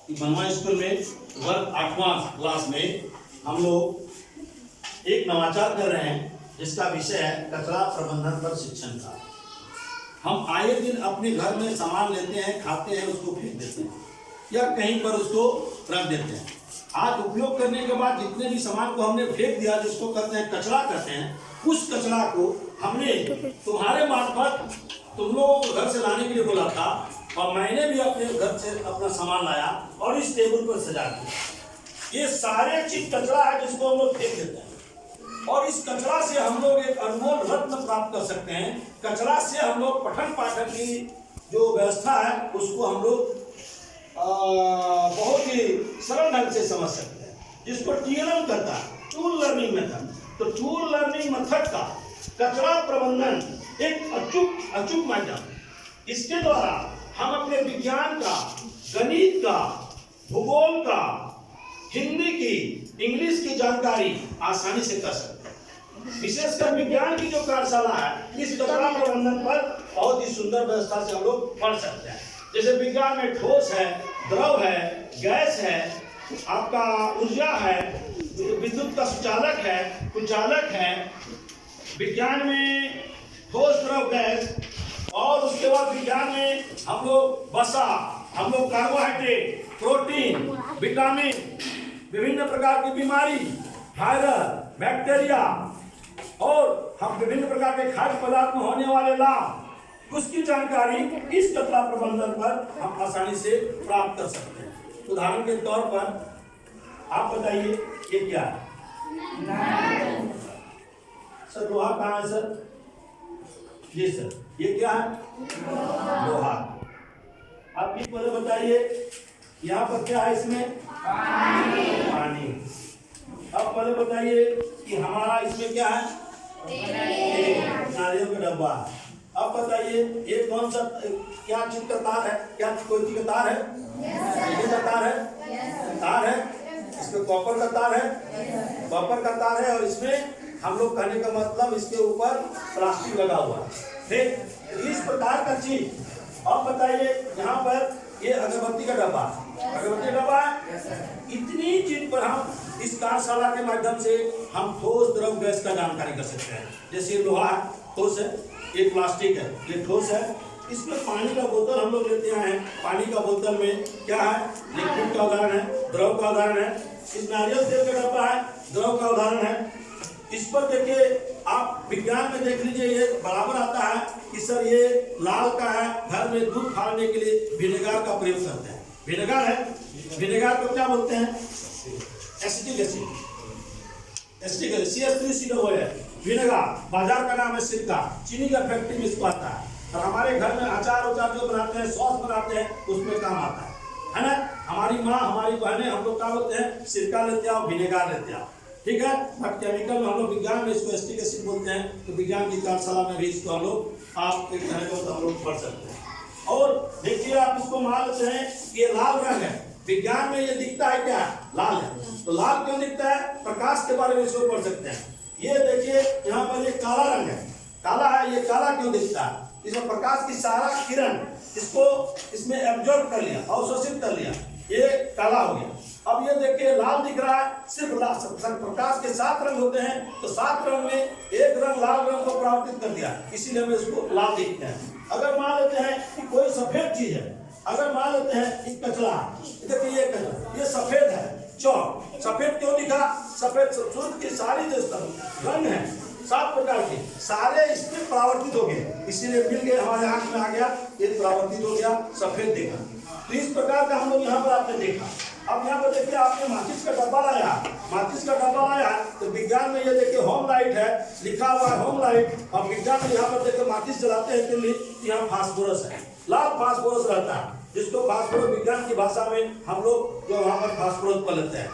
मनवा स्कूल में वर्ग 8वां क्लास में हम लोग एक नवाचार कर रहे हैं जिसका विषय है कचरा प्रबंधन पर शिक्षण का। हम आए दिन अपने घर में सामान लेते हैं, खाते हैं, उसको फेंक देते हैं या कहीं पर उसको रख देते हैं। आज उपयोग करने के बाद जितने भी सामान को हमने फेंक दिया, जिसको कहते हैं कचरा कहते हैं, उस कचरा को हमने तुम्हारे मार्फत तुम लोगों को घर से लाने के लिए बोला था और मैंने भी अपने घर से अपना सामान लाया और इस टेबल पर सजा दिया। ये सारे चीज कचरा है जिसको हम लोग फेंक देते हैं और इस कचरा से हम लोग एक अनमोल रत्न प्राप्त कर सकते हैं। कचरा से हम लोग पठन पाठन की जो व्यवस्था है उसको हम लोग बहुत ही सरल ढंग से समझ सकते हैं, जिसको TLM कहता है, टूल लर्निंग मेथड। तो टूल लर्निंग मेथड का कचरा प्रबंधन एक अचूक माध्यम। इसके द्वारा हम अपने विज्ञान का, गणित का, भूगोल का, हिंदी की, इंग्लिश की जानकारी आसानी से कर सकते हैं। विशेषकर विज्ञान की जो कार्यशाला है, इस कचरा प्रबंधन पर बहुत ही सुंदर व्यवस्था से हम लोग पढ़ सकते हैं। जैसे विज्ञान में ठोस है, द्रव है, गैस है, आपका ऊर्जा है, विद्युत का सुचालक है, कुचालक है। विज्ञान में ठोस, द्रव, गैस, और उसके बाद विज्ञान में हम लोग वसा, हम लोग कार्बोहाइड्रेट, प्रोटीन, विटामिन, विभिन्न प्रकार की बीमारी, वायरस, बैक्टीरिया और हम विभिन्न प्रकार के खाद्य पदार्थ में होने वाले लाभ, उसकी जानकारी इस कचरा प्रबंधन पर हम आसानी से प्राप्त कर सकते हैं। उदाहरण के तौर पर आप बताइए ये क्या है? सर लोहा कहाँ है सर? जी सर, ये क्या है? लोहा। आप ये पहले बताइए यहाँ पर क्या है? इसमें पानी। अब पहले बताइए कि हमारा इसमें क्या है? नारियल का डब्बा। अब बताइए ये कौन सा क्या चीज का तार है? क्या कोई चीज का तार है? ये का तार है? तार है। इसमें कॉपर का तार है, कॉपर का तार है और इसमें हम लोग कहने का मतलब इसके ऊपर प्लास्टिक लगा हुआ है। ठीक, इस प्रकार का चीज। अब बताइए यहाँ पर ये अगरबत्ती का डब्बा, अगरबत्ती डब्बा है। इतनी चीज पर हम इस कार्यशाला के माध्यम से हम ठोस, द्रव, गैस का जानकारी कर सकते हैं। जैसे लोहा ठोस है, ये प्लास्टिक है, ये ठोस है। इसमें पानी का बोतल हम लोग लेते हैं, पानी का बोतल में क्या है? लिक्विड का उदाहरण है, द्रव का उदाहरण है। इस नारियल तेल का डब्बा है, द्रव का उदाहरण है। इस पर देखिए आप विज्ञान में देख लीजिए, ये बराबर आता है कि सर ये लाल का है, घर में दूध फाड़ने के लिए विनेगार का प्रयोग करते हैं। विनेगार है, विनेगार को क्या बोलते हैं? Acetic acid, acetic acid, CH3COO है विनेगार। बाजार का नाम है सिरका, चीनी का फैक्ट्री में इसको आता है और हमारे घर में अचार जो बनाते हैं, सॉस बनाते हैं, उसमें काम आता है ना। हमारी माँ, हमारी बहनें, हम लोग क्या बोलते हैं? सिरका लेते आओ, विनेगार लेते आओ। ठीक है, बट केमिकल में हम लोग विज्ञान में इसको एसिटिक एसिड बोलते हैं। तो विज्ञान की कार्यशाला में भी इसको हम लोग आप एक तरह का हम लोग पढ़ सकते हैं। और देखिए आप इसको मान लेते हैं ये लाल रंग है, विज्ञान में ये दिखता है क्या? लाल है। तो लाल क्यों दिखता है? प्रकाश के बारे में इसको पढ़ सकते हैं। ये देखिए यहाँ पर ये काला रंग है, काला है, ये काला क्यों दिखता है? इसमें प्रकाश की सारा किरण इसको इसमें एब्जॉर्ब कर लिया, अवशोषित कर लिया, ये काला हो गया। अब ये देखिए लाल दिख रहा है, सिर्फ प्रकाश के 7 रंग होते हैं, तो 7 रंग में एक रंग लाल रंग को परावर्तित कर दिया, इसीलिए हम इसको लाल देखते हैं। अगर मान लेते हैं कि कोई सफेद चीज है, अगर मान लेते हैं कि कचरा, देखिए ये कचरा, ये सफेद है, चौक सफेद क्यों दिखा? सफेद सूर्य की सारी जो रंग है 7 प्रकार के सारे इसमें परावर्तित हो गए, इसीलिए मिल गए, हमारे आंख में आ गया, ये परावर्तित हो गया, सफेद देखा। तो इस प्रकार का हम लोग यहाँ पर आपने देखा। अब यहाँ पर देखिए आपने माचिस का डब्बा लाया, माचिस का डब्बा लाया तो विज्ञान में ये देखिए होम लाइट है, लिखा हुआ है होम लाइट। और विज्ञान में यहाँ पर देखिए माचिस जलाते हैं तो यहाँ फास्फोरस है, लाल फास्फोरस रहता है, जिसको फास्फोरस विज्ञान की भाषा में हम लोग जो वहाँ पर फास्फोरस पर लेते हैं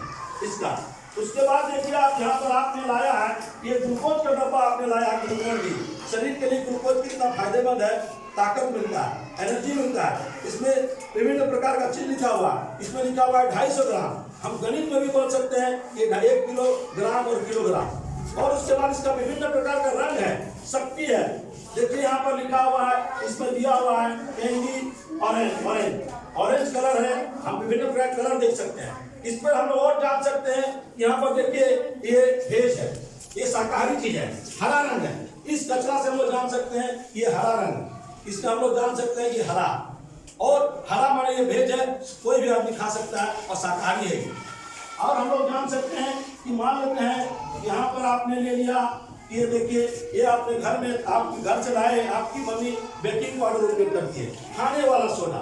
इसका। उसके बाद देखिए आप यहाँ पर आपने लाया है ये ग्लूकोज का डब्बा आपने लाया है। ग्लूकोज भी शरीर के लिए ग्लूकोज कितना फायदेमंद है, ताकत मिलता है, एनर्जी मिलता है। इसमें विभिन्न प्रकार का चीज लिखा हुआ है, इसमें लिखा हुआ है 250 ग्राम। हम गणित में भी बोल सकते हैं कि 1 किलोग्राम और किलोग्राम। और उसके बाद इसका विभिन्न प्रकार का रंग है, शक्ति है। देखिए यहाँ पर लिखा हुआ है, इसमें दिया हुआ है कैंडी ऑरेंज, ऑरेंज कलर है, हम विभिन्न प्रकार के कलर देख सकते हैं। इस पर हम लोग और जान सकते हैं। यहाँ पर देखिए ये भेज है, ये शाकाहारी चीज है, हरा रंग है। इस कचरा से हम लोग जान सकते हैं ये हरा रंग, इसका हम लोग जान सकते हैं ये हरा, और हरा माने ये भेज है, कोई भी आदमी खा सकता है और शाकाहारी है। और हम लोग जान सकते हैं कि मान लेते हैं यहाँ पर आपने ले लिया, ये देखिए ये आपने घर में, आप घर से लाए, आपकी मम्मी बेकिंग पाउडर उपयोग करती है, खाने वाला सोडा,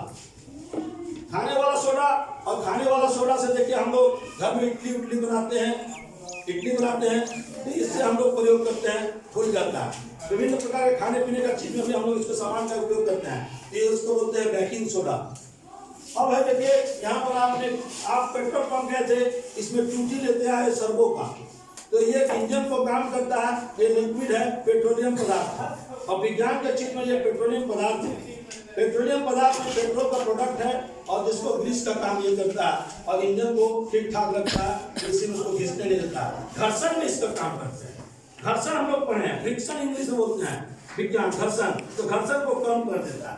खाने वाला सोडा। और खाने वाला सोडा से देखिए हम लोग घर में इडली बनाते हैं, तो इससे हम लोग प्रयोग करते हैं, फूल जाता है। विभिन्न प्रकार के खाने पीने का चीज में भी हम लोग इसके सामान का उपयोग करते हैं, ये उसको बोलते हैं बेकिंग सोडा। अब है देखिए यहाँ पर आप पेट्रोल पंप गए थे, इसमें टूटी लेते आए सर्वो का, तो ये इंजन को काम करता है, ये लिक्विड है, पेट्रोलियम पदार्थ है। और विज्ञान के क्षेत्र में ये पेट्रोलियम पदार्थ है। पेट्रोलियम पदार्थ में पेट्रोल का प्रोडक्ट है और जिसको ग्रीस का काम ये करता है और इंजन को ठीक ठाक रखता है, इसी में उसको घिसने नहीं देता है। घर्षण में इसका काम करते हैं। घर्षण हम लोग पढ़े हैं, फ्रिक्शन इंग्लिश में बोलते हैं विज्ञान, घर्षण, तो घर्षण को कम कर देता है।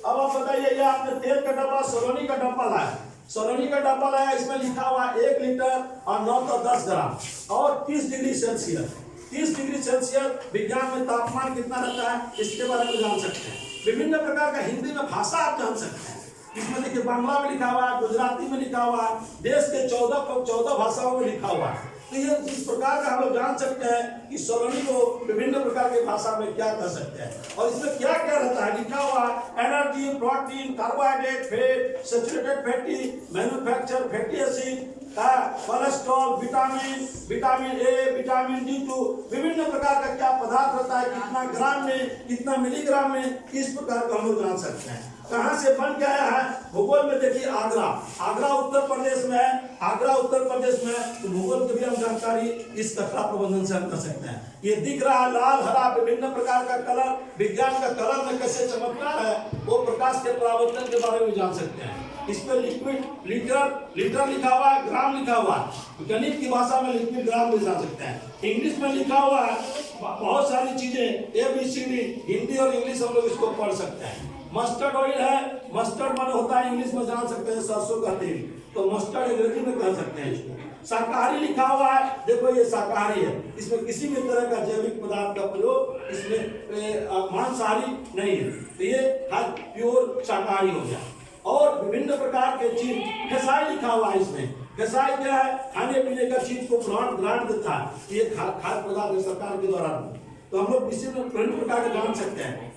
अब आप बताइए, ये आपने तेल का डब्बा, सोलोनी का डब्बा लाया, सोलोनी का डब्बा लाया, इसमें लिखा हुआ 1 लीटर और 9 तो 10 ग्राम और 30 डिग्री सेल्सियस। 30 डिग्री सेल्सियस विज्ञान में तापमान कितना रहता है, इसके बारे में जान सकते हैं। विभिन्न प्रकार का हिंदी में भाषा आप जान सकते हैं। इसमें देखिए बांग्ला में लिखा हुआ है, गुजराती में लिखा हुआ है, देश के 14 भाषाओं में लिखा हुआ है। तो ये इस प्रकार का हम लोग जान सकते हैं कि सोलोनी को विभिन्न प्रकार की भाषा में क्या कर सकते हैं। और इसमें क्या क्या रहता है, लिखा हुआ energy, protein, carbohydrate, fat, saturated fatty, manufacture fatty acid, cholesterol, vitamin A, vitamin D2, विभिन्न प्रकार का क्या पदार्थ रहता है, कितना ग्राम में, कितना मिलीग्राम में, इस प्रकार का हम लोग जान सकते हैं। कहाँ से बन के आया है, भूगोल में देखिए आगरा उत्तर प्रदेश में है, आगरा उत्तर प्रदेश में, तो भूगोल की भी हम जानकारी इस कचरा प्रबंधन से हम कर सकते हैं। ये दिख रहा है लाल हरा विभिन्न प्रकार का कलर, विज्ञान का कलर में कैसे चमकता है, वो प्रकाश के परावर्तन के बारे में जान सकते हैं। इस पर लिक्विड लीटर लिखा हुआ है, ग्राम लिखा हुआ है, गणित की भाषा में लिक्विड ग्राम भी जान सकते हैं। इंग्लिश में लिखा हुआ है बहुत सारी चीजें, ABCD, हिंदी और इंग्लिश हम लोग इसको पढ़ सकते हैं। मस्टर्ड ऑयल है, मस्टर्ड माने होता है इंग्लिश में जान सकते हैं सरसों का तेल, तो मस्टर्ड अंग्रेजी में कह सकते हैं इसको। शाकाहारी लिखा हुआ है, देखो ये शाकाहारी है, इसमें किसी भी तरह का जैविक पदार्थ का प्रयोग, इसमें मांसाहारी नहीं है, तो ये प्योर शाकाहारी हो गया। और विभिन्न प्रकार के चीज, फेसाई लिखा हुआ है, इसमें फेसाई क्या है, खाने पीने का चीज को ग्रांट देता है, ये खाद्य पदार्थ सरकार के द्वारा, तो हम लोग इसी में विभिन्न प्रकार के जान सकते हैं।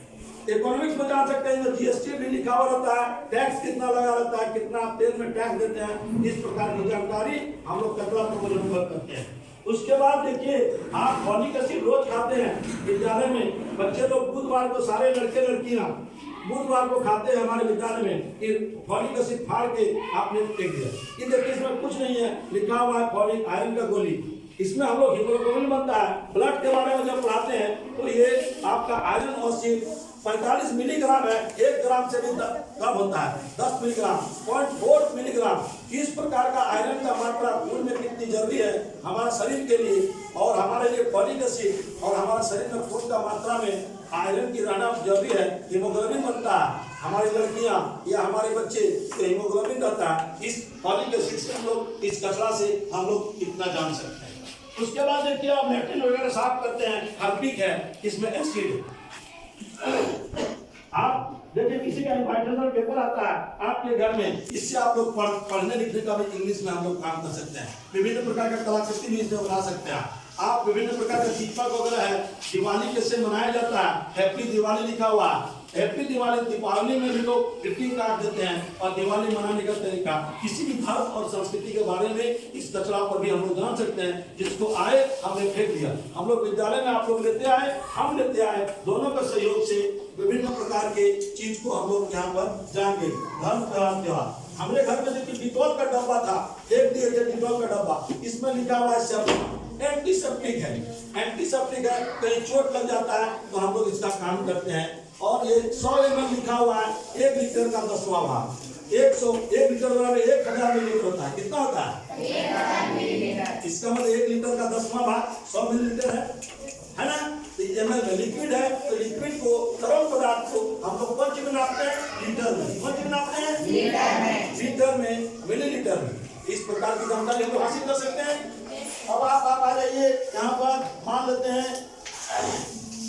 इकोनॉमिक्स में जान सकते हैं, GST भी लिखा हुआ रहता है, टैक्स कितना लगा रहता है, कितना तेल में टैक्स देते हैं, इस प्रकार की जानकारी हम लोग कचरा प्रबंधन करते हैं। उसके बाद देखिए आप फॉलिक एसिड रोज खाते हैं विद्यालय में, बच्चे लोग बुधवार को, सारे लड़के लड़कियां बुधवार को खाते हैं हमारे विद्यालय में, कि फॉलिक एसिड फाड़ के आपने फेंक दिया। ये देखिए इसमें कुछ नहीं है, लिखा हुआ है फॉलिक आयरन का गोली, इसमें हम लोग हीमोग्लोबिन बनता है। ब्लड के बारे में जब पढ़ाते हैं तो ये आपका आयरन और जिंक 45 मिलीग्राम है, 1 ग्राम से भी कम होता है, 10 मिलीग्राम, 0.4 मिलीग्राम। इस प्रकार का आयरन का मात्रा खून में कितनी जरूरी है हमारे शरीर के लिए, और हमारे लिए फॉलिक एसिड और हमारे शरीर में खून का मात्रा में आयरन की रहना जरूरी है। हीमोग्लोबिन बनता है, हमारी लड़कियां या हमारे बच्चे हीमोग्लोबिन रहता है। इस फॉलिक एसिड से हम लोग, इस कचरा से हम लोग इतना जान सकते हैं। उसके बाद देखिए आप लैट्रिन वगैरह साफ करते हैं, हार्पिक है, इसमें एसिड है। आप देखिए किसी का इंटरनल पेपर आता है आपके घर में, इससे आप लोग पढ़ने लिखने का भी इंग्लिश में हम लोग काम कर सकते हैं। विभिन्न प्रकार का कलाकृति भी इसमें बना सकते हैं आप। विभिन्न प्रकार का दीपक वगैरह है, दिवाली कैसे मनाया जाता है, हैप्पी दिवाली लिखा हुआ है, हैप्पी दिवाली। दीपावली में भी लोग ग्रीटिंग कार्ड देते हैं, और दिवाली मनाने का तरीका, किसी भी धर्म और संस्कृति के बारे में इस कचरा पर भी हम लोग जान सकते हैं। जिसको आए हमने फेंक दिया, हम लोग विद्यालय में आप लोग लेते आए, हम लेते आए, दोनों का सहयोग से विभिन्न प्रकार के चीज को हम लोग यहाँ पर जान गए। धर्म त्योहार, हमारे घर में देखिए डिटॉल का डब्बा था, फेंक दिए थे डिटॉल का डब्बा, इसमें लिखा हुआ है एंटीसेप्टिक है, एंटीसेप्टिक है, कहीं चोट लग जाता है तो हम लोग इसका काम करते हैं। और ये 100 ml लिखा हुआ है, 1 लीटर का 10वां भाग, 1 लीटर बराबर 1000 मिलीलीटर होता है। कितना होता है? 1000 मिलीलीटर। इसका मतलब 1 लीटर का 10वां भाग 100 मिलीलीटर है ना। तो ml में लिक्विड है तो लिक्विड को तरल पदार्थ को हम लोग कौन चीज में नापते हैं? लीटर में। कौन चीज में नापते हैं? लीटर में, मिलीलीटर में। इस प्रकार की जानकारी हम लोग हासिल कर सकते हैं। अब आप आ जाइए यहाँ पर, मान लेते हैं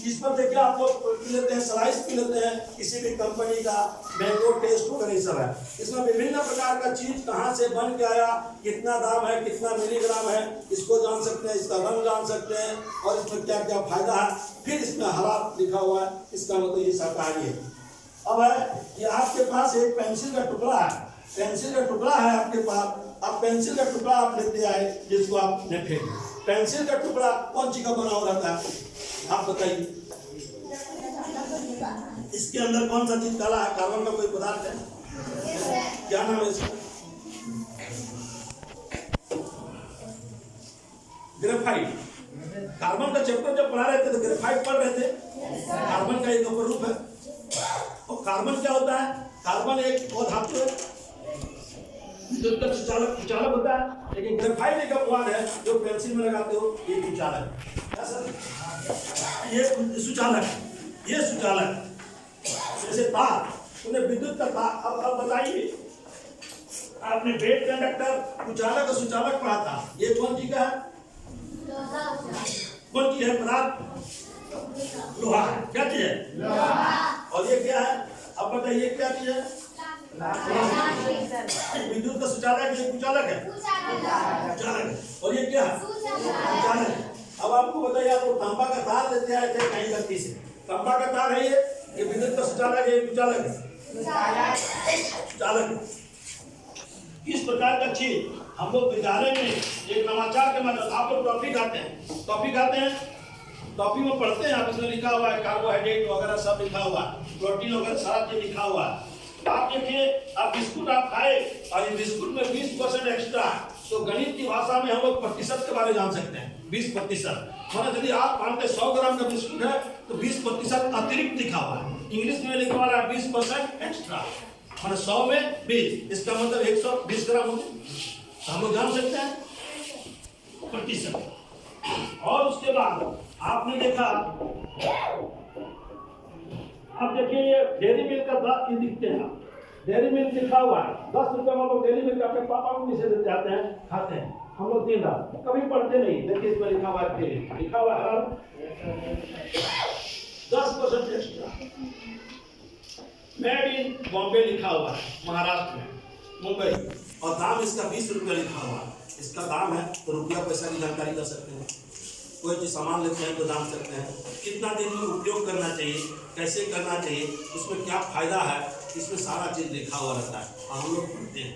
इस पर देखिए आप लोग पी लेते हैं, स्लाइस पी लेते हैं, किसी भी कंपनी का मैंगो टेस्ट वगैरह ये सब है। इसमें विभिन्न प्रकार का चीज कहाँ से बन के आया, कितना दाम है, कितना मिलीग्राम है, इसको जान सकते हैं, इसका रंग जान सकते हैं और इसमें क्या क्या फायदा है। फिर इसमें हरा लिखा हुआ है, इसका मतलब ये शाकाहारी है। अब है कि आपके पास एक पेंसिल का टुकड़ा है, पेंसिल का टुकड़ा है आपके पास। अब पेंसिल का टुकड़ा आप लेते आए जिसको आपने फेंक, पेंसिल का टुकड़ा कौन चीज का बना हुआ रहता है आप बताइए? इसके अंदर कौन सा चीज काला है? कार्बन का कोई पदार्थ है? क्या नाम है इसका? ग्रेफाइट। कार्बन का चैप्टर जब पढ़ा रहे थे तो ग्रेफाइट पढ़ रहे थे। कार्बन का एक रूप है। और कार्बन क्या होता है? कार्बन एक धातु है, कुचालक होता है। लेकिन ग्रेफाइट एक अपवाद है जो पेंसिल में लगाते हो, ये कुचालक है। ये सुचालक, ये सुचालक जैसे तार, उन्हें विद्युत का तार। अब बताइए, आपने वेट कंडक्टर, कुचालक और सुचालक पढ़ा था। ये कौन चीज का है? कौन चीज है पदार्थ? लोहा है। क्या चीज है? लोहा। और ये क्या है? अब बताइए क्या चीज है? विद्युत का सुचालक, ये कुचालक है। कुचालक। और ये क्या है? सुचालक। अब आपको बताइए, आप तांबा का तार लेते आए थे कहीं गलती से, तांबा का तार है ये विद्युत का सुचालक है, कुचालक है। सुचालक। इस प्रकार का चीज हम लोग विद्यालय में एक नवाचार के माध्यम, आप लोग टॉफी खाते हैं, टॉफी खाते हैं, टॉफी में पढ़ते हैं आप, इसमें लिखा हुआ है कार्बोहाइड्रेट वगैरह सब लिखा हुआ है, प्रोटीन वगैरह सारा चीज लिखा हुआ है। आप देखिए, आप बिस्कुट आप खाए और इस बिस्कुट में 20% एक्स्ट्रा है, तो गणित की भाषा में हम लोग प्रतिशत के बारे में जान सकते हैं। 20%, मतलब यदि आप मानते 100 ग्राम का बिस्कुट है तो 20% अतिरिक्त लिखा हुआ है। इंग्लिश में लिखा हुआ है 20% एक्स्ट्रा, मतलब 100 में 20, इसका मतलब 120 ग्राम हो गया। हम लोग जान सकते हैं प्रतिशत। और उसके बाद आपने देखा, अब देखिए ये डेयरी मिल्क का दाम दिखते हैं, डेयरी मिल्क लिखा हुआ है 10 रुपये में। लोग डेयरी मिल्क अपने पापा को भी से देते आते हैं, खाते हैं हम लोग 3 दाम, कभी पढ़ते नहीं। देखिए इसमें लिखा हुआ है, लिखा हुआ है 10% एक्स्ट्रा, मेड इन बॉम्बे लिखा हुआ है, महाराष्ट्र में, मुंबई, और दाम इसका 20 रुपये लिखा हुआ है। इसका दाम है तो रुपया पैसा की जानकारी कर सकते हैं। कोई चीज सामान लेते हैं तो जान सकते हैं कितना दिन में उपयोग करना चाहिए, कैसे करना चाहिए, उसमें क्या फायदा है, इसमें सारा चीज लिखा हुआ रहता है और हम लोग पढ़ते हैं।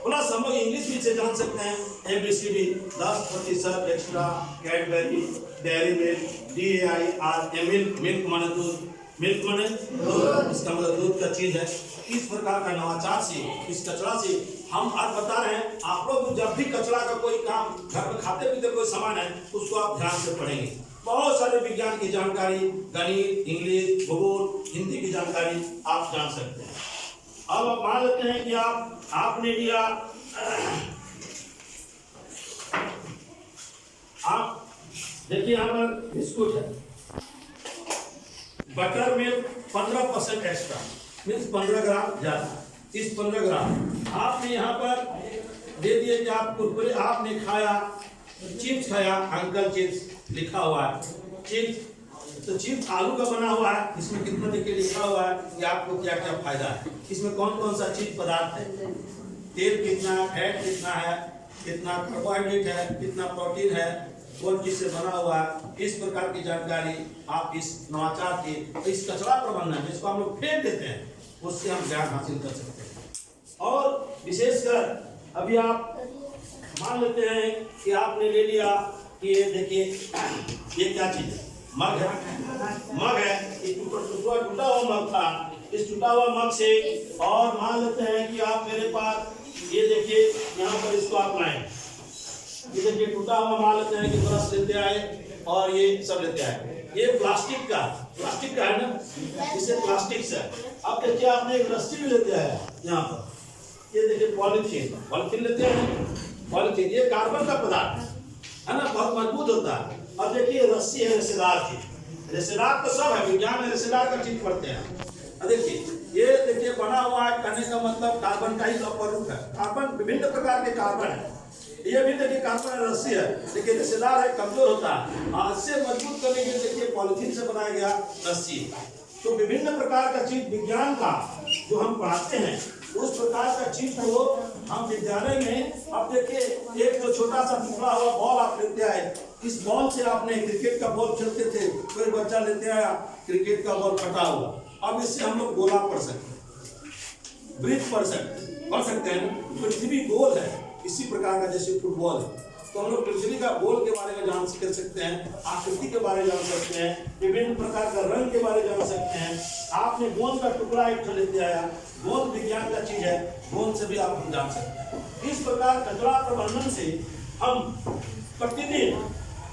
प्लस हम लोग इंग्लिश भी से जान सकते हैं, ABCD 10% extra, Cadbury, dairy milk, DAIR, milk, milk माने दूध, मिल्क माने दूध, इसका मतलब दूध का चीज है। इस प्रकार का नवाचार से, इस कचरा से हम आज बता रहे हैं, आप लोग जब भी कचरा का कोई काम घर में खाते पीते कोई सामान है उसको आप ध्यान से पढ़ेंगे। बहुत सारे विज्ञान की जानकारी, गणित, इंग्लिश, भूगोल, हिंदी की जानकारी आप जान सकते हैं। अब आप मान लेते हैं कि आपने लिया, आप देखिए यहाँ पर बिस्कुट है, बटर मिल्क 15% एक्स्ट्रा, मीन्स 15 ग्राम ज्यादा। इस 15 ग्राम आपने यहाँ पर दे दिए कि आप कुरकुरे आपने खाया, चिप्स खाया, अंकल चिप्स लिखा हुआ है, चिप्स, तो चिप्स आलू का बना हुआ है, इसमें कितना देखिए लिखा हुआ है कि आपको क्या क्या फायदा है, इसमें कौन कौन सा चीज पदार्थ है, तेल कितना, फैट कितना है, कितना कार्बोहाइड्रेट है, कितना प्रोटीन है, कौन चीज से बना हुआ है। इस प्रकार की जानकारी आप इस नवाचार के, इस कचरा प्रबंधन जिसको हम लोग फेंक देते हैं, उससे हम ज्ञान हासिल कर सकते हैं। और विशेषकर अभी आप मान लेते हैं कि आपने ले लिया कि ये देखिए ये क्या चीज है, मग है, मग है, टूटा हुआ मग था, इस टूटा हुआ मग से, और मान लेते हैं कि आप मेरे पास ये देखिए यहाँ पर इसको आप लाएं, ये देखिए टूटा हुआ मान लेते हैं कि ब्रश लेते आए और ये सब लेते आए, ये प्लास्टिक का है ना, इसे प्लास्टिक से। अब देखिए आपने एक रस्सी भी लेते आए यहाँ पर, ये देखिए पॉलीथीन लेते हैं, पॉलीथीन ये कार्बन का पदार्थ है ना, बहुत मजबूत होता है। अब देखिए रस्सी है रेशेदार की, रिश्तेदार तो सब है, विज्ञान में रिश्तेदार का चीज पढ़ते हैं। देखिए ये देखिए बना हुआ है, कहने का मतलब कार्बन का ही स्वरूप है। कार्बन विभिन्न प्रकार के कार्बन है। ये भी देखिए कार्बन रस्सी है, देखिए रिश्तेदार है, कमजोर होता है, हाथ से मजबूत करने के लिए देखिए पॉलिथीन से बनाया गया रस्सी। तो विभिन्न प्रकार का चीज विज्ञान का जो हम पढ़ाते हैं, उस प्रकार का चीज को हम विद्यालय में, अब देखिए एक जो छोटा सा टुकड़ा हुआ बॉल आप लेते आए, इस बॉल से आपने क्रिकेट का बॉल खेलते थे, कोई बच्चा लेते आया क्रिकेट का बॉल फटा हुआ, अब इससे हम लोग गोला पढ़ सकते हैं, ब्रिज पढ़ सकते हैं। पृथ्वी गोल है, इसी प्रकार का जैसे फुटबॉल है, तो हम लोग पृथ्वी का गोल के बारे में जान सकते हैं, आकृति के बारे में जान सकते हैं, विभिन्न प्रकार का रंग के बारे में जान सकते हैं। आपने गोंद का टुकड़ा एक लेते आया, गोंद विज्ञान का चीज है, गोंद से भी आप हम जान सकते हैं। इस प्रकार कचरा प्रबंधन से हम प्रतिदिन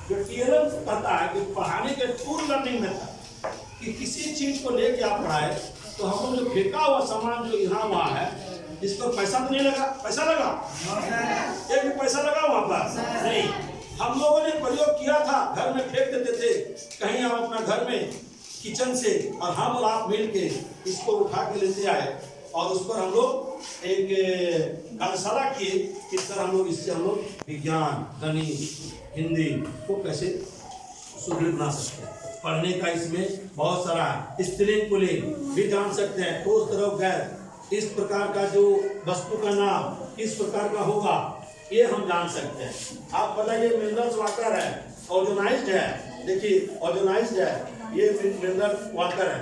जो टीएलएम कहता है कि पढ़ाने के टूल लर्निंग में था कि किसी चीज को लेके आप पढ़ाए, तो हम लोग जो फेंका हुआ सामान जो यहाँ वहाँ है, इस पर पैसा तो नहीं लगा? पैसा लगा? एक भी पैसा लगा वहाँ पर नहीं। हम लोगों ने प्रयोग किया था, घर में फेंक देते थे, कहीं हम अपना घर में किचन से और हम और आप मिल के इसको उठा के लेते आए और उस पर हम लोग एक कार्यशाला किए, किस तरह हम लोग इससे हम लोग विज्ञान, गणित, हिंदी को कैसे सुदृढ़ बना सकते हैं। पढ़ने का इसमें बहुत सारा स्त्रीलिंग पुल्लिंग भी जान सकते हैं, ठोस द्रव गैस, इस प्रकार का जो वस्तु का नाम किस प्रकार का होगा ये हम जान सकते हैं। आप बताइए मिनरल्स वाटर है, ओजोनाइज्ड है, देखिए ओजोनाइज्ड है, ये मिनरल वाटर है,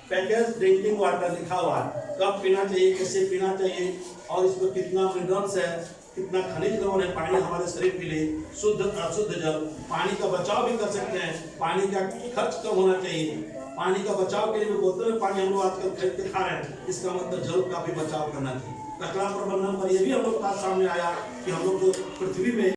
पैकेज ड्रिंकिंग वाटर लिखा हुआ है, कब पीना चाहिए, कैसे पीना चाहिए और इसमें कितना मिनरल्स है, कितना खनिज लवण है, पानी हमारे शरीर के लिए शुद्ध अशुद्ध जल, पानी का बचाव भी कर सकते हैं, पानी का खर्च कम होना चाहिए, पानी का बचाव के लिए बोतल में पानी हम लोग आजकल खरीद के खा रहे हैं, इसका मतलब जल का भी बचाव करना चाहिए। कचरा प्रबंधन पर यह भी हम लोग का सामने आया कि हम लोग जो पृथ्वी में